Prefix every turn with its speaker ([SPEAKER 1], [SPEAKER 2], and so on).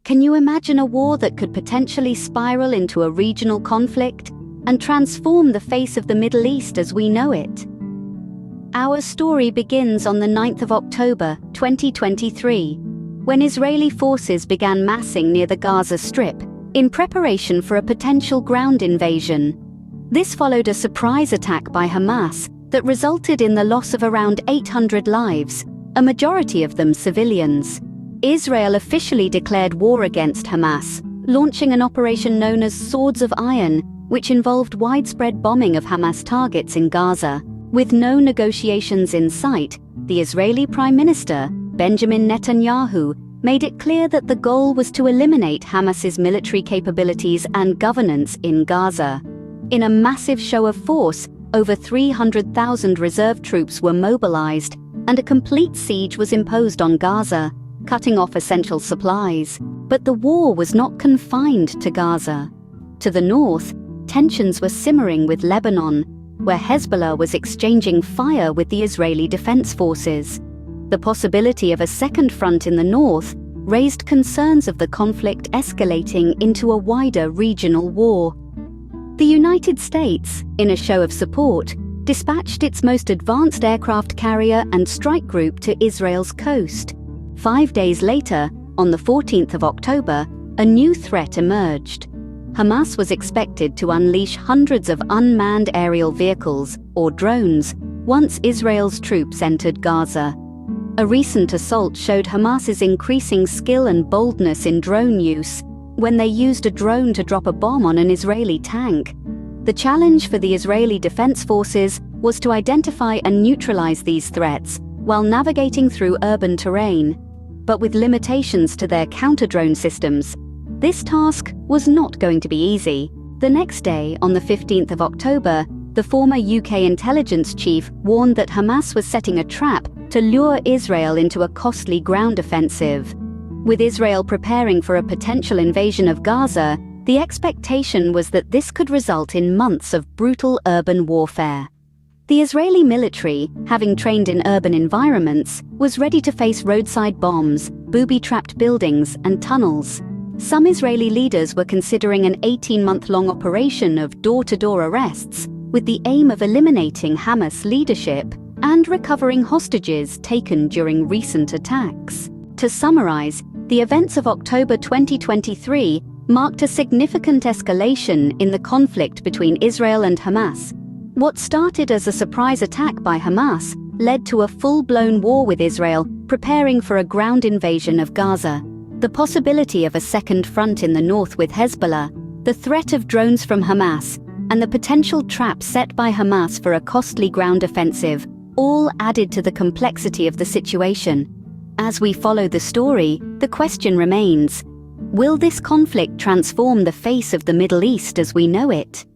[SPEAKER 1] Can you imagine a war that could potentially spiral into a regional conflict and transform the face of the Middle East as we know it? Our story begins on the 9th of October, 2023, when Israeli forces began massing near the Gaza Strip in preparation for a potential ground invasion. This followed a surprise attack by Hamas that resulted in the loss of around 800 lives, a majority of them civilians. Israel officially declared war against Hamas, launching an operation known as Swords of Iron, which involved widespread bombing of Hamas targets in Gaza. With no negotiations in sight, the Israeli Prime Minister, Benjamin Netanyahu, made it clear that the goal was to eliminate Hamas's military capabilities and governance in Gaza. In a massive show of force, over 300,000 reserve troops were mobilized, and a complete siege was imposed on Gaza, cutting off essential supplies. But the war was not confined to Gaza. To the north, tensions were simmering with Lebanon, where Hezbollah was exchanging fire with the Israeli Defense Forces. The possibility of a second front in the north raised concerns of the conflict escalating into a wider regional war. The United States, in a show of support, dispatched its most advanced aircraft carrier and strike group to Israel's coast. 5 days later, on the 14th of October, a new threat emerged. Hamas was expected to unleash hundreds of unmanned aerial vehicles, or drones, once Israel's troops entered Gaza. A recent assault showed Hamas's increasing skill and boldness in drone use, when they used a drone to drop a bomb on an Israeli tank. The challenge for the Israeli Defense Forces was to identify and neutralize these threats while navigating through urban terrain. But with limitations to their counter-drone systems, this task was not going to be easy. The next day, on the 15th of October, the former UK intelligence chief warned that Hamas was setting a trap to lure Israel into a costly ground offensive. With Israel preparing for a potential invasion of Gaza, the expectation was that this could result in months of brutal urban warfare. The Israeli military, having trained in urban environments, was ready to face roadside bombs, booby-trapped buildings, and tunnels. Some Israeli leaders were considering an 18-month-long operation of door-to-door arrests, with the aim of eliminating Hamas leadership and recovering hostages taken during recent attacks. To summarize, the events of October 2023 marked a significant escalation in the conflict between Israel and Hamas. What started as a surprise attack by Hamas led to a full-blown war with Israel, preparing for a ground invasion of Gaza. The possibility of a second front in the north with Hezbollah, the threat of drones from Hamas, and the potential trap set by Hamas for a costly ground offensive all added to the complexity of the situation. As we follow the story, the question remains: will this conflict transform the face of the Middle East as we know it?